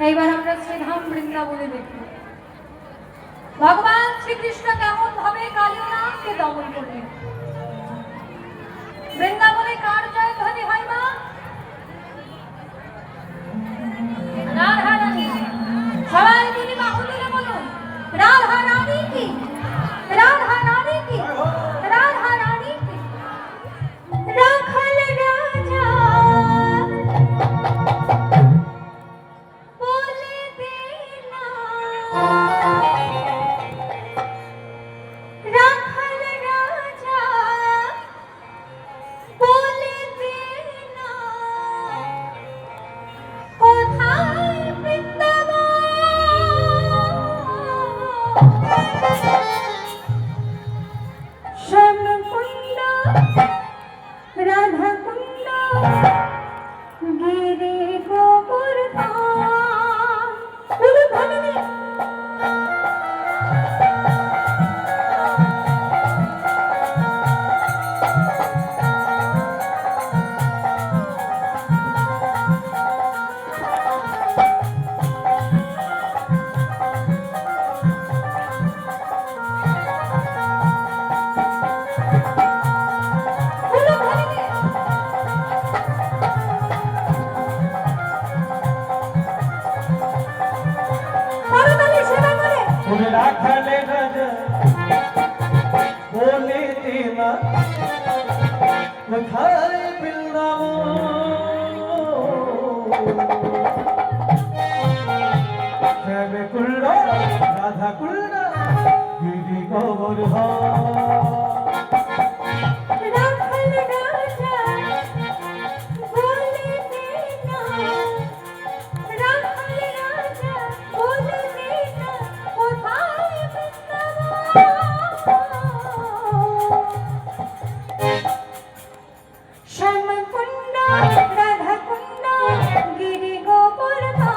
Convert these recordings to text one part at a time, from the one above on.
এইবার আমরা শ্রীধাম বৃন্দাবনে দেখি ভগবান শ্রীকৃষ্ণ কেমন ভাবে কালিয়াকে দমন করলেন। বৃন্দাবনে কার জয় ধ্বনি হয় মা? রাধা রানী। সবাই তিনি বাহু তুলে বলুন, রাধা রানী কি, রাধা রানী কি, রাধা রানী কি। রাখাল রাজা বলে দে না, রাখাল রাজা বলে দে না, কোথায় শ্যামকুণ্ড রাধাকুণ্ড গিরি গোবর্ধন। বলুন ভালো রাখালে রাজা বলে দে না, কোথায় বৃন্দাবন। শ্যামকুণ্ড রাধাকুণ্ড গিরি গোবর্ধন। শ্যামকুণ্ড রাধাকুণ্ড গিরি গোবর্ধন।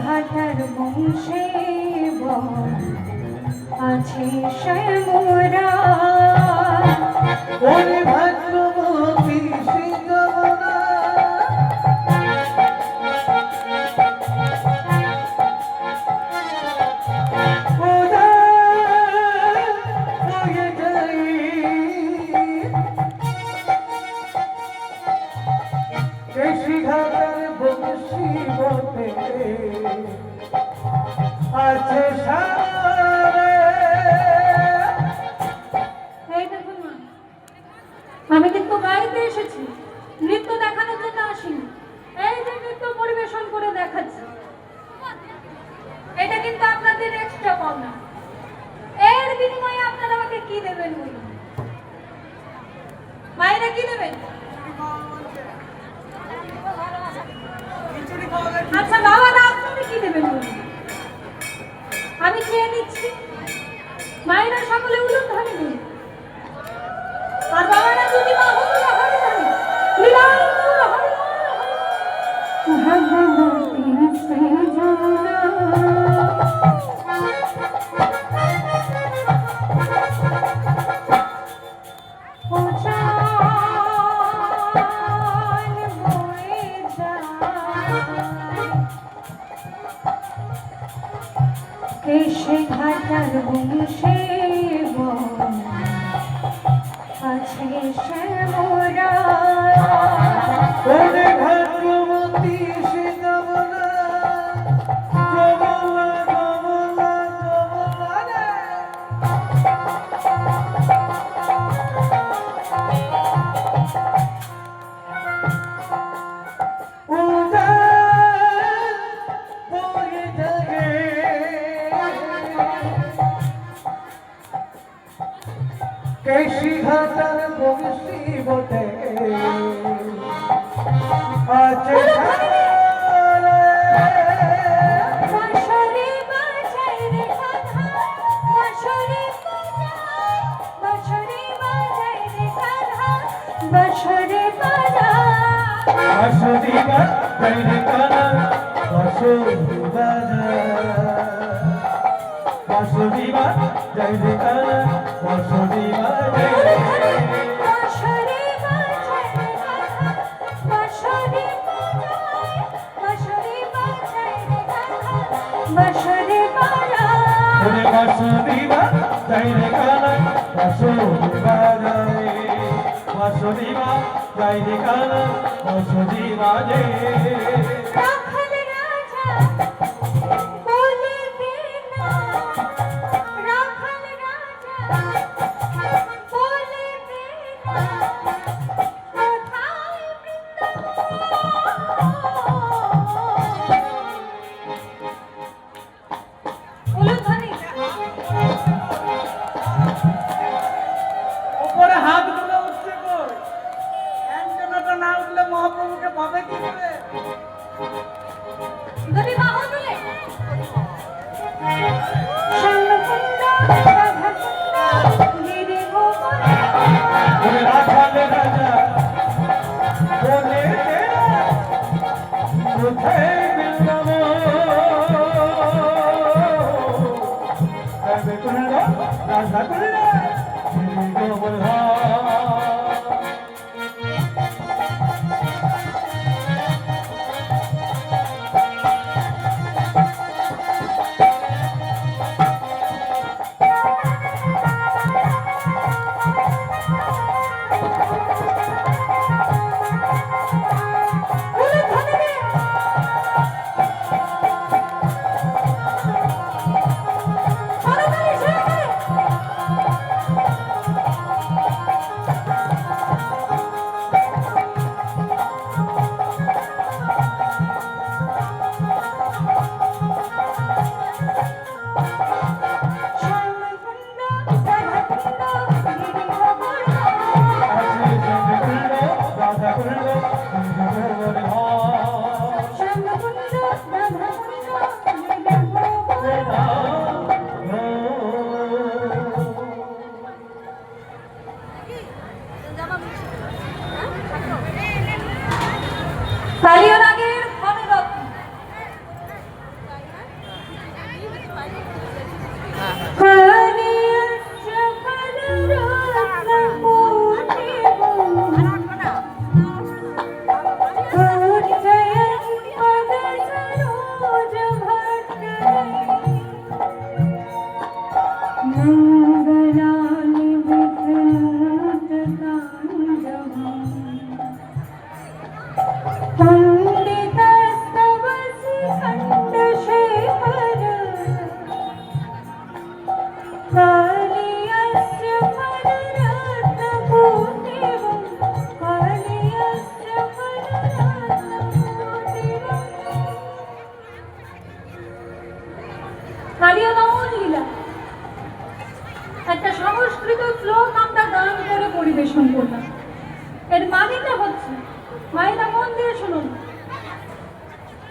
ঘাটার বংশে আছে শ্যামরা ভাগ্যবতী সিংহবনা আছে সারে। এই দেখুন মা, আমি কিন্তু গাইতে এসেছি, নৃত্য দেখানোর জন্য আসিনি। এই যে নৃত্য পরিবেশন করে দেখাচ্ছি, এটা কিন্তু আপনাদের এক্সট্রা পাওনা। এর বিনিময়ে আপনারা আমাকে কি দেবেন বলুন? মায়েরা কি দেবেন? আচ্ছা বাবা, না আপনি কি দেবেন বলুন? আমি চেয়ে নিচ্ছি। মায়েরা সকলে উলুন ধ্বনি দিন, আর বাবারা যদি মা হতো না হরি হরি লীলাই গৌর হরি ভগবতী শ্রী এসে ঘাটার বংশে আছে শ্যামরা ওরে ভাগ্যবতী সে যমুনা, যমুনা, যমুনা, যমুনা রে। উড়ান বয়ে যাবে, কেশি ঘাটার বংশী বটে আছে সারে। বাঁশরি বাজায় রে কাঁধা, বাঁশরি বাজায়, বাঁশরি বাজায় রে কাঁধা, বাঁশরি বাজায়। বাঁশরি বাজায় রে কানা, বাঁশরি বাজায়। বাঁশরি বাজায় রে কানা, বাঁশরি বাজায়। বাঁশরি বাজায় রে কাঁধা, বাঁশরি বাজায়, বাঁশরি বাজায় রে কাঁধা, বাঁশরি বাজায়। ওরে বাঁশরি বাজায় রে কানা, বাঁশরি বাজায়। বাঁশরি বাজায় রে কানা, বাঁশরি বাজায়। রাখাল রাজা বলিবে না, রাখাল রাজা বলিবে না, কোথায় বৃন্দাবন। উলুধ্বনি। উপরে হাতগুলো উঠছে কই? অ্যান্টেনাটা না উঠলে মহাপ্রভুকে পাবে কি করে? দুটি বাহু তুলে স্বর্ণকুণ্ড রাধাকুণ্ড গিরি গোকুল। ওরে রাখাল রাজা বলে তেরা কোথায় বৃন্দাবন? তবে কুণ্ড রাধা কুণ্ড গিরি গোবর্ধন। উলুধ্বনি। করতালি শুরু করে। স্বর্ণকুণ্ড রাধাকুণ্ড গিরি গোকুল। আছে কুণ্ড রাধা কুণ্ড গিরি গোবর্ধন। স্বর্ণকুণ্ড রাধাকুণ্ড গিরি গোকুল। কালিয়ানাগের ধনরত্ন কালিয়ার সকল রত্ন পূর্ণিম পূর্ণয়ন পদ সরোজ ভট্টরে মঙ্গলানি বিঘ্নত তাণ্ডবম। পরিবেশন করলাম। এর মানেটা হচ্ছে, মায়েরা মন দিয়ে শুনুন,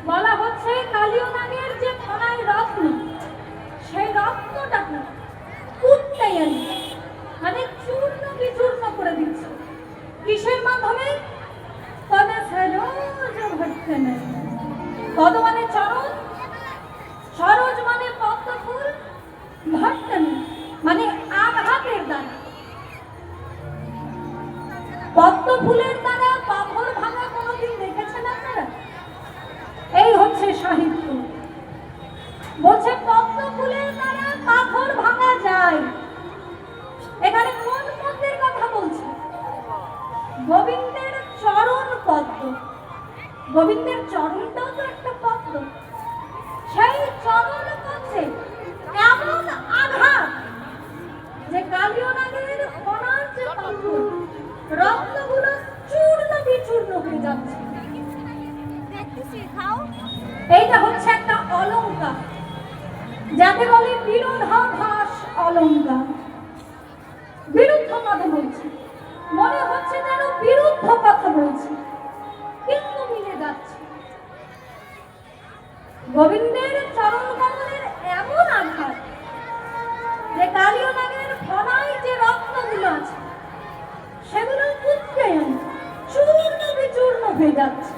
বলা হচ্ছে কালীয় নাগের যে ফনায় রত্ন, সেই রত্নটাকে কুটতেই আনি, মানে চূর্ণ বিচূর্ণ করে দিচ্ছে। কিসের মাধ্যমে? পদে সরোজ ভট্ট নেই। পদ মানে চরণ, সরোজ মানে পদ্ম ফুল, ভট্ট নেই মানে আঘাতের দ্বারা। পদ্ম ফুলের দ্বারা পাথর ভাঙা কোনোদিন দেখেছেন আপনারা? এই হচ্ছে সাহিত্য। বলছে পদ্ম ফুলের দ্বারা পাথর ভাঙা যায়। এখানে কোন পদ্মের কথা বলছে? গোবিন্দের চরণ পদ্ম। গোবিন্দের চরণটাও তো একটা পদ্ম। সেই চরণ পদ্মে এমন আঘাত যে কালীয় নাগের ফনার যে পাথর, রত্নগুলো চূর্ণ বিচূর্ণ হয়ে যাচ্ছে। এইটা হচ্ছে একটা অলংকার, যাকে বলে বিরোধাভাস অলংকার। বিরুদ্ধ কথা বলছে, মনে হচ্ছে যেন বিরুদ্ধ কথা বলছে, কিন্তু মিলে যাচ্ছে। গোবিন্দের চরণ কমলের এমন আঘাত যে কালীয় নাগের ফনায় যে রত্নগুলো আছে সেগুলো কুঁচকে চূর্ণ বিচূর্ণ হয়ে যাচ্ছে।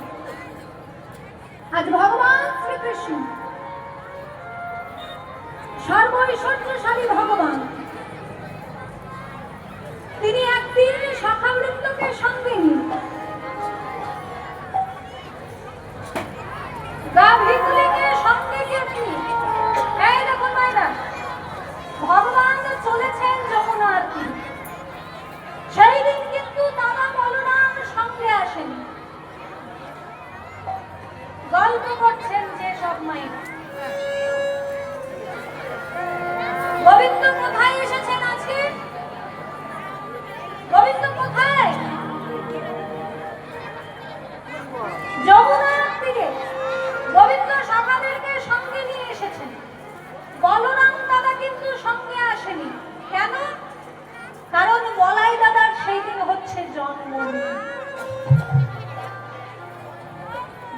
আজ ভগবান শ্রীকৃষ্ণ, সর্বৈশ্বর্যশালী ভগবান, তিনি একদিন শাখাবৃন্দকে সঙ্গে নিয়ে গাভীগুলিকে সঙ্গে নিয়ে, এই দেখুন মায়েরা, ভগবান চলেছেন যমুনার তীরে। সেই দিন কিন্তু দাদা বলরাম সঙ্গে আসেন। গল্প করছেন যে সব মায়েরা, গোবিন্দ কোথায় এসেছেন আজকে? গোবিন্দ কোথায়? যমুনার তীরে গোবিন্দ সখাদেরকে সঙ্গে নিয়ে এসেছেন। বলরাম দাদা কিন্তু সঙ্গে আসেনি। কেন? কারণ বলাই দাদার সেই দিন হচ্ছে জন্মদিন।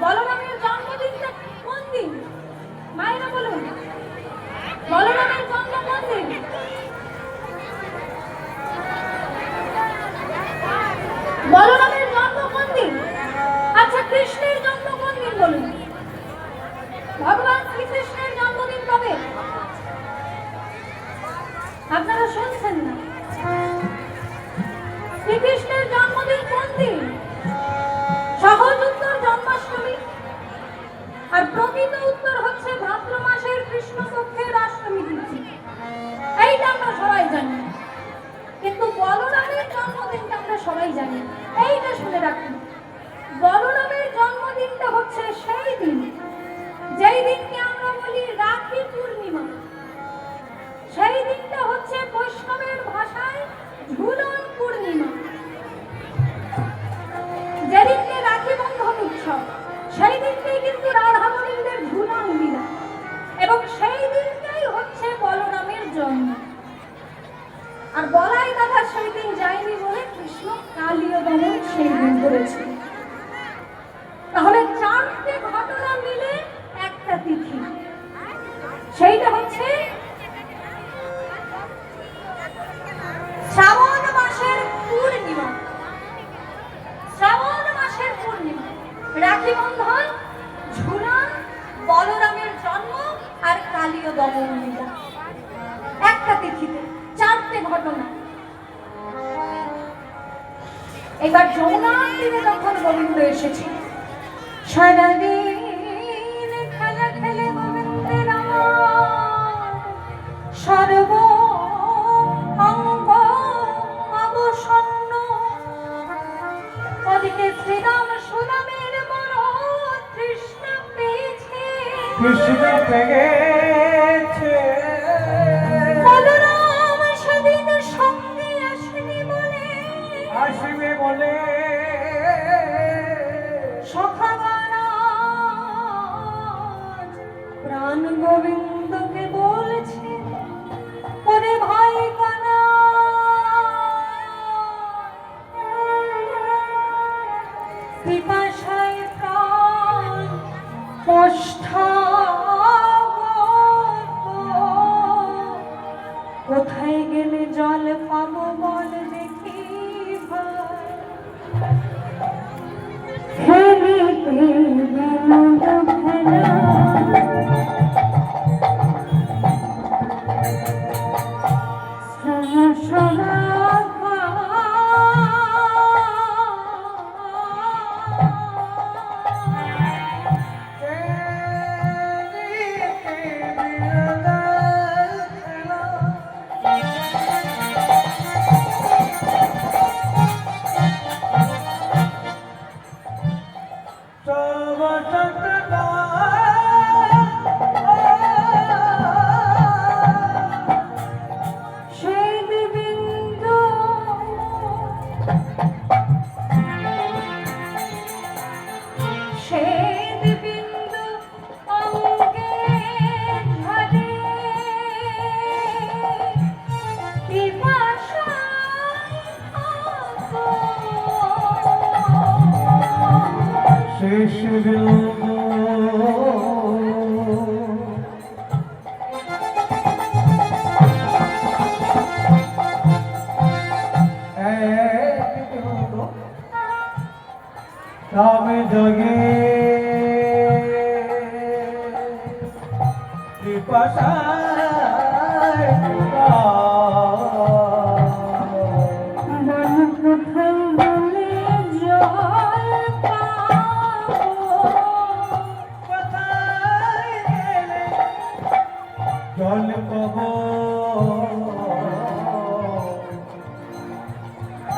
বলরামের জন্মদিনটা কোন দিন? মায়েরা বলুন, বলরামের জন্ম কোন দিন? বলরামের জন্ম কোন দিন? আচ্ছা, কৃষ্ণের জন্ম কোন দিন বলুন? ভগবান শ্রীকৃষ্ণের জন্মদিন কবে? আপনারা শুনছেন না? শ্রীকৃষ্ণের জন্মদিন কোন দিন? সহজ উত্তর জন্মাষ্টমী, আর প্রকৃত উত্তর হচ্ছে ভাদ্র মাসের কৃষ্ণপক্ষের অষ্টমী তিথি। এইটা আমরা সবাই জানি, কিন্তু বলরামের জন্মদিনটা আমরা সবাই জানি। এইটা শুনে রাখুন, বলরামের জন্মদিনটা হচ্ছে সেই দিন যেই দিনকে আমরা বলি রাখি পূর্ণিমা। সেই দিনটা হচ্ছে বৈষ্ণবের ভাষায় ঝুলন পূর্ণিমা। যেদিনকে রাখি বন্ধন উৎসব, সেই দিনকেই কিন্তু রাধা গোবিন্দের ঝুলন লীলা, এবং সেই দিনটাই হচ্ছে বলরামের জন্ম। আর বলাই দাদা সেই দিন যায়নি বলে কৃষ্ণ কালীয় দমন সেই দিন করেছে। তাহলে চারটে ঘটনা মিলে একটা তিথি, সেইটা হচ্ছে শ্রাবণ মাসের পূর্ণিমা। শ্রাবণ মাসের পূর্ণিমা, রাখি বন্ধন, ঝুলন, বলরামের জন্ম আর কালীয় দমন লীলা, একটা তিথিতে চারটে ঘটনা। এবার যমুনার তীরে যখন গোবিন্দ এসেছে, সারাদিন খেলা খেলে গোবিন্দের আমার সর্ব অঙ্গ অবসন্ন। ওদিকে শ্রীরাম সুনামের বড় তৃষ্ণা পেয়েছে, কৃষ্ণ পেয়েছে। বলরাম সেদিন সঙ্গে আসবে বলে সখাগণ প্রাণ গোবিন্দকে বলছে, ওরে ভাই কানা পিপাসায় প্রাণ কোথায় গেলে জল পাবো বল দেখি ভাই খেলিতে বিনোদ খেলা শেষ বিন্দু তবে জগে পিপাসায় জল পাব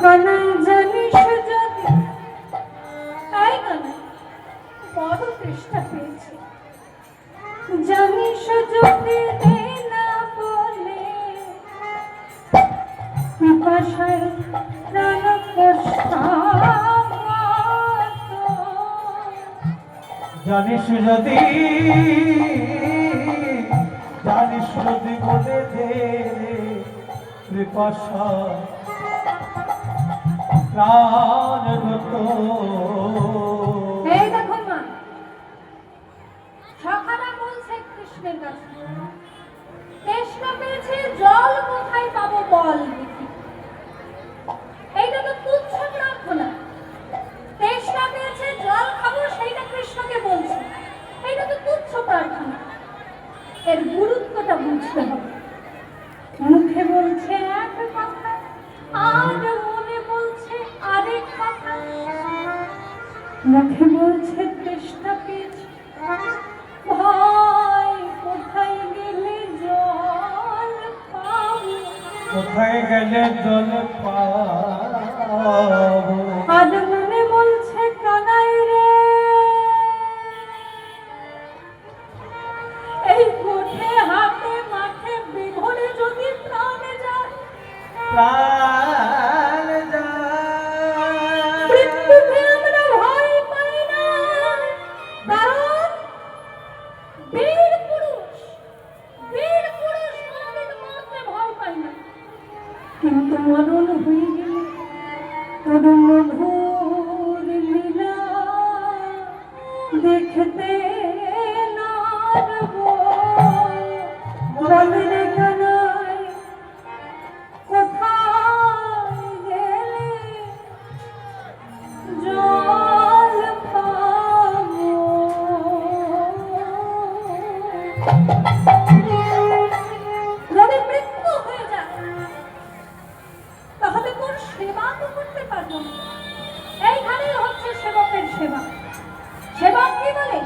কানাই জানিস যদি তাই কানাই বড় চেষ্টা পেয়েছি জানিস যদি দে না বলে পিপাসায় প্রাণ কষ্ট জানিস যদি বলে দে পিপাসা প্রাণ এই দেখুন মা সখারা বলছে কৃষ্ণের কাছে কৃষ্ণ পেয়েছে জল কোথায় পাবো বল দেখি এইটা তো তুচ্ছ প্রার্থনা কৃষ্ণ পেয়েছে জল খাবো সেইটা কৃষ্ণকে বলছে এইটা তো তুচ্ছ প্রার্থনা এর গুরুত্বটা বুঝতে হবে মুখে বলছে এক কথা আর মনে বলছে আরেক কথা মুখে বলছে চেষ্টা পেয়েছে ভাই কোথায় গেলে জল পাবো কোথায় গেলে জল পাবো আর মনে বলছে কানাই রে এই কোঠে হাতে মাঠে বিঘরে যদি প্রাণে যায় প্রাণ যায় মৃত্যুকে আমরা ভয় পাই না কারণ বীর পুরুষ কোনদিন মরতে ভয় পায় না কিন্তু মরণ হয়ে গেলে তোর মধুর লীলা দেখতে নারব বলে রে কানাই কোথায় গেলে জল পাবো যদি মৃত্যু হয়ে যায় তাহলে তোর সেবা তো করতে পারবো না এইখানে হচ্ছে সেবকের সেবা সেবক কি বলে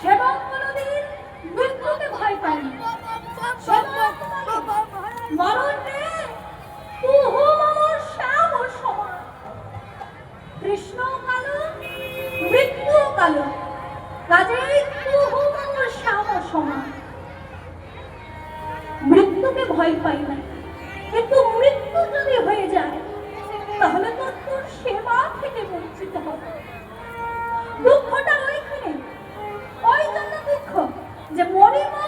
সেবক কোনদিন মৃত্যুকে ভয় পায় না সেবক বলে মরণ রে তুহু মম শ্যাম সমান কৃষ্ণ কালো মৃত্যু কালো কাজেই তুহু মম শ্যাম সমান মৃত্যুকে ভয় পাই না কিন্তু মৃত্যু যদি হয়ে যায় তাহলে তো তোর সেবা থেকে বঞ্চিত হবে দুঃখটা ওইখানে ওই জন্য দুঃখ যে মরিমা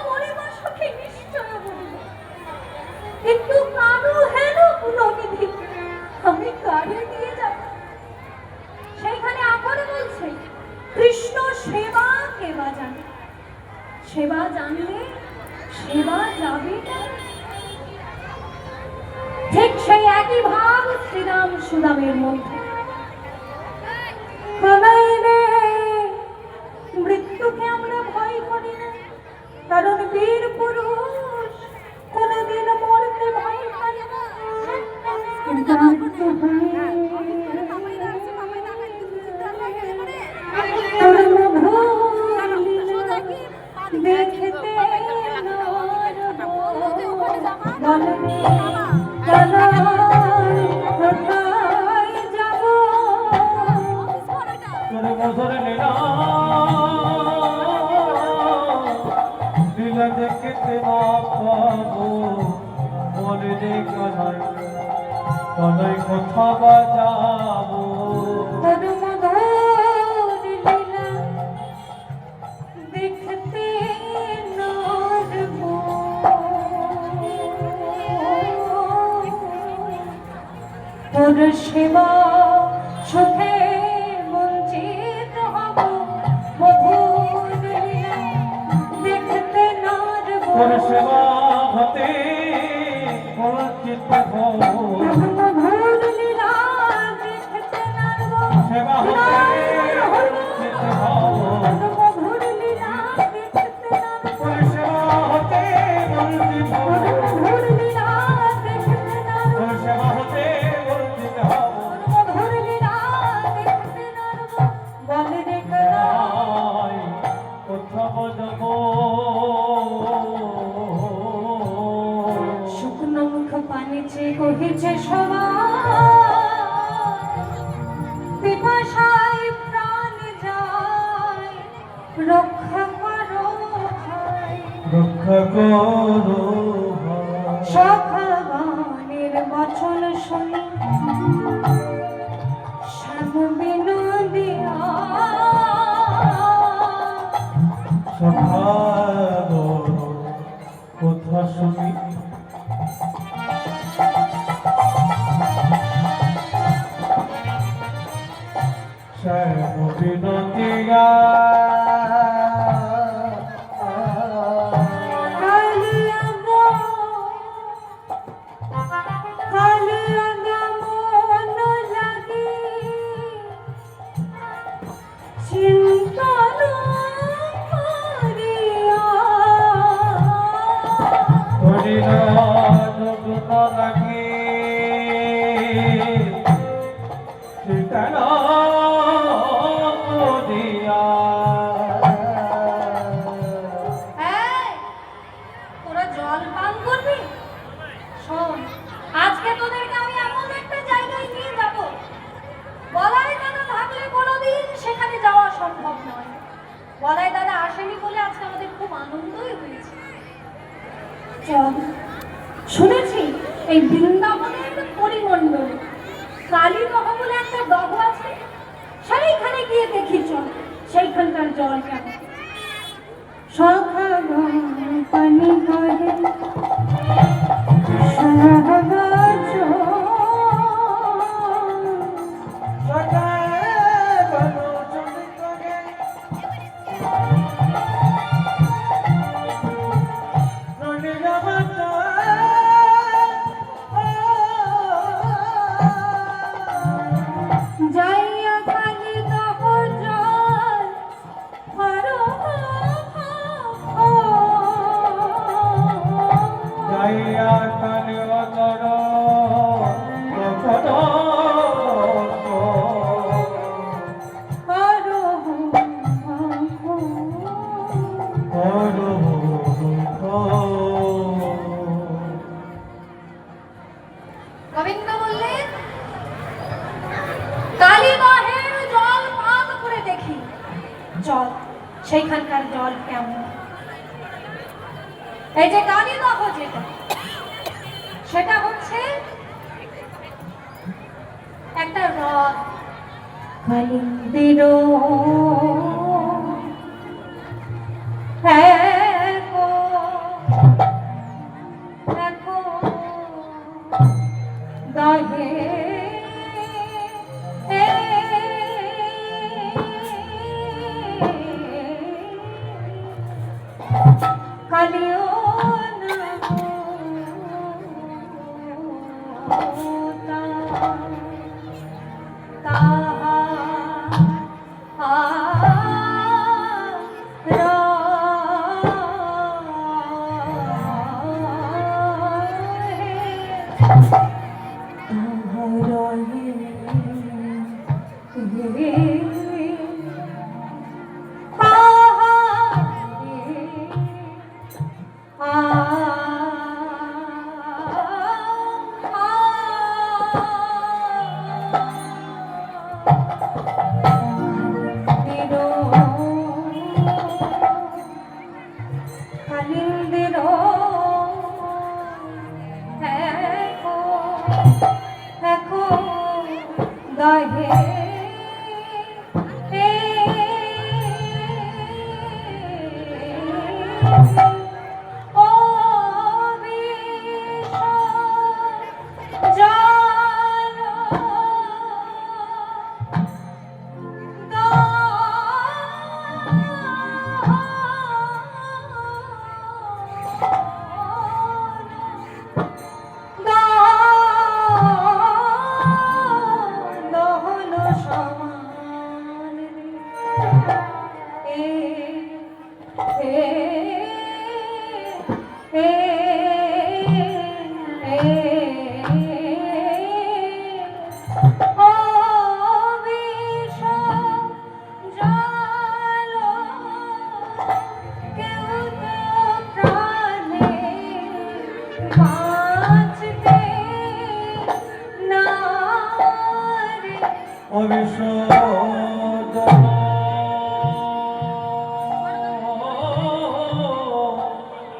সখী নিশ্চয় বলিব কিন্তু কারু হেন গুণনিধি আমি কারে দিয়ে যাব সেইখানে সেবা কেবা জানে, সেবা জানলে সেবা যাবে না। ঠিক সেই একই ভাব শ্রীরাম সুদামের মধ্যে। কানাই রে, মৃত্যুকে আমরা ভয় করি না, কারণ বীর পুরুষ কোনদিন মরতে ভয় করে না। দেখতে দেখতে মনে কানাই কানাই কথা বাজাবো দেখতে তোর সেবা সুখে বঞ্চিত হব, মধুর লীলা দেখতে নারব। তোর সেবা হতে বঞ্চিত হব, মধুর লীলা দেখতে নারব। সেবা হতে বঞ্চিত হব, মধুর লীলা দেখতে নারব। তোর সেবা হতে বঞ্চিত হব, মধুর লীলা দেখতে নারব। তোর সেবা হতে বঞ্চিত হব। মধুর লীলা দেখতে নারব। বলে রে কানাই, কথা বাজাবো শুকনো মুখ পানিছে কহিছে সবাই, পিপাসায় প্রাণ যায়, রক্ষা করো ভাই। রক্ষা করো ভাই। সখাগণের বচন শুনি শ্যাম বিনোদিয়া, সখাগণ কথা শুনি শ্যাম বিনতিয়া কালিয়া গো, কালিয়া গো মন লাগি, চিন্তন করিয়া। হরির গুণ লাগি কীর্তন করিয়া। এই, তোরা জল পান করবি? শোন, আজকে তোদেরকে আমি এমন একটা জায়গায় নিয়ে যাব, বলাই দাদা থাকলে কোনোদিন সেখানে যাওয়া সম্ভব নয়। বলাই দাদা আসেনি বলে আজকে আমাদের খুব আনন্দই হয়েছে। চল, শুনেছি এই বৃন্দাবনের পরিমণ্ডলে কালী দহ বলে একটা দহ আছে, সেইখানে গিয়ে দেখি চল সেইখানকার জল কেমন। সখাগণ পানি করে সহগজ, যাইয়া কালী দহ জল করো যাইয়া কালিয় কর গোবিন্দ বললেন, কালীদহের জল পান করে দেখি জল সেইখানকার জল কেমন। এই যে কালীদহ যেটা, সেটা হচ্ছে একটা হ্রদ, কালিন্দির দহে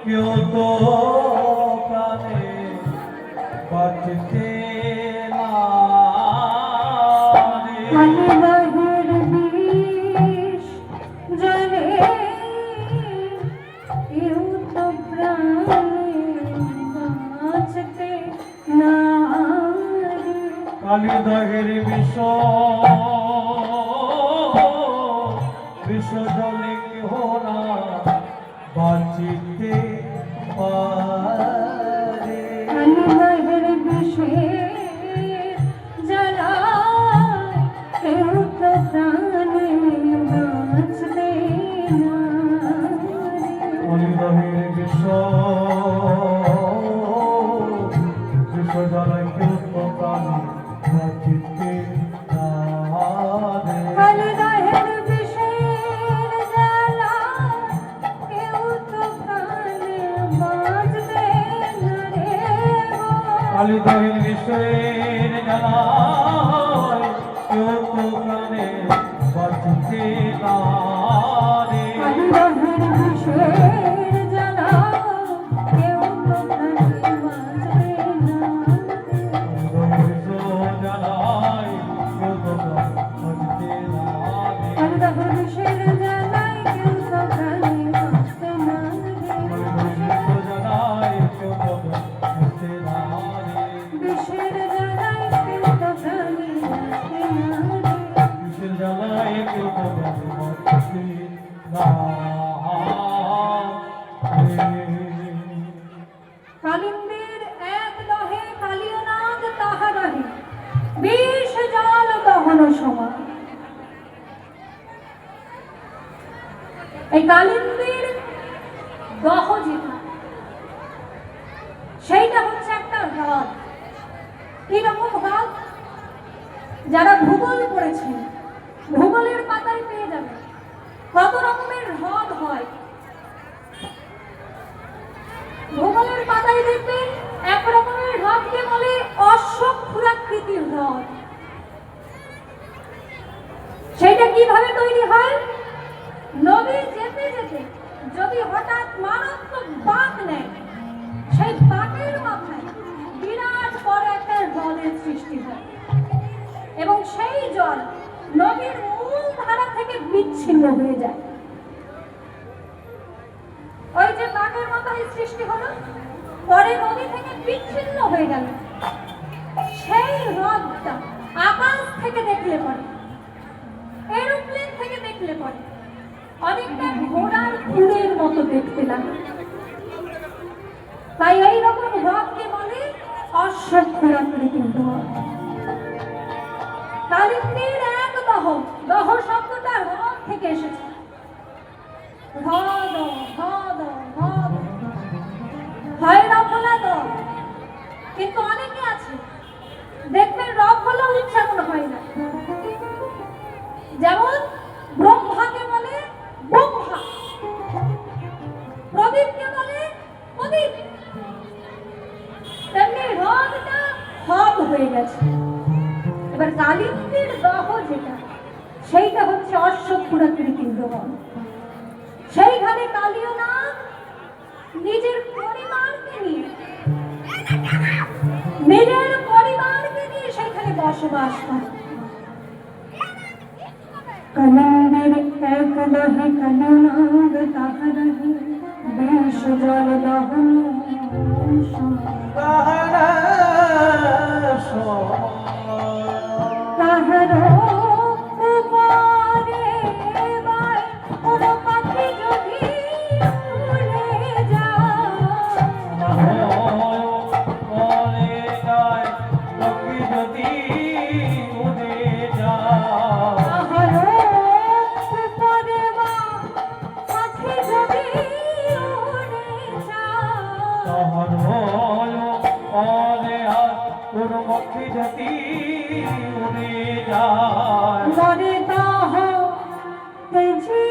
কেউ তো প্রাণে বাঁচতে না বাহির বিষ জলে কেউ তো প্রাণে বাঁচতে না কালিদাহের বিষ জলে কেহ না বাঁচিতে পারে কালিদাহের বিষে জ্বালা কেউ তো প্রাণে বাঁচতে না কালিদাহের বিষ জ্বালায় কেউ তো প্রাণে বাঁচিতে না কালিদাহের বিষের জ্বালা কেউ তো প্রাণে বাঁচতে না রে কালিদাহের বিষের জ্বালায় কেউ তো প্রাণে বাঁচতে না রে কালিদাহের বিষের জ্বালা কেউ তো প্রাণে বাঁচতে না কালিদাহের বিষের জ্বালায় কেউ তো প্রাণে বাঁচতে না বিষের জ্বালায় কেউ তো প্রাণে বাঁচতে না কালিন্দের এক দহে কালিয় নাগ তাহা রহে বিষ জল দহন সমান এই কালিন্দের দহ যেটা সেইটা হচ্ছে একটা হ্রদ কি রকম হ্রদ যারা ভূগোল পড়েছেন ভূগোলের পাতায় পেয়ে যাবে কত রকমের হ্রদ হয় ভূগোলের পাতায় দেখবেন এক রকমের হ্রদকে বলে অশ্বক্ষুরাকৃতির হ্রদ সেটা কিভাবে তৈরি হয় নদী যেতে যেতে যদি হঠাৎ মারাত্মক বাঁক নেয় সেই বাঁকের মাথায় বিরাট বড় একটা জলের সৃষ্টি হয় এবং সেই জল নদীর মূল ধারা থেকে বিচ্ছিন্ন হয়ে যায় ওই যে বাঁকের মাথায় সৃষ্টি হলো পরে নদী থেকে বিচ্ছিন্ন হয়ে গেল সেই হ্রদটা আকাশ থেকে দেখলে পরে এরোপ্লেন থেকে দেখলে পরে অনেকটা ঘোড়ার ফুলের মতো দেখতে লাগে তাই এইরকম হ্রদকে বলে অশ্বক্ষুরাকৃতির হ্রদ কালিন্দীর এক দহ, দহ শব্দটা হ্রদ থেকে এসেছে। হ্রদ, হ্রদ, হ্রদ, হয় রফলা দ। কিন্তু অনেকে আছে দেখবেন রফ হলেও উচ্চারণ হয় না। যেমন ব্রহ্মাকে বলে ব্রহ্মা, প্রদীপকে বলে প্রদীপ, তেমনি হ্রদটা হব হয়ে গেছে। এবার কালিন্দীর দহ যেটা, সেইটা হচ্ছে অশ্বক্ষুরাকৃতির দহন। সেইখানে কালীয় নাগ নিজের পরিবারকে নিয়ে, নিজের পরিবারকে নিয়ে সেখানে বসবাস করে। কালিন্দের এক দহে কালনাগ তাহারহি বেশ জল দহন তাহারা তাহার উপরে বাই কোনো পাখি যদি উড়ে যায়, যদি উড়ে যায় তাহার উপরে বা পাখি যদি উড়ে যায়, তাহার অরে আর কোন পক্ষী যদি উড়ে যায় মরে দাহ তেজি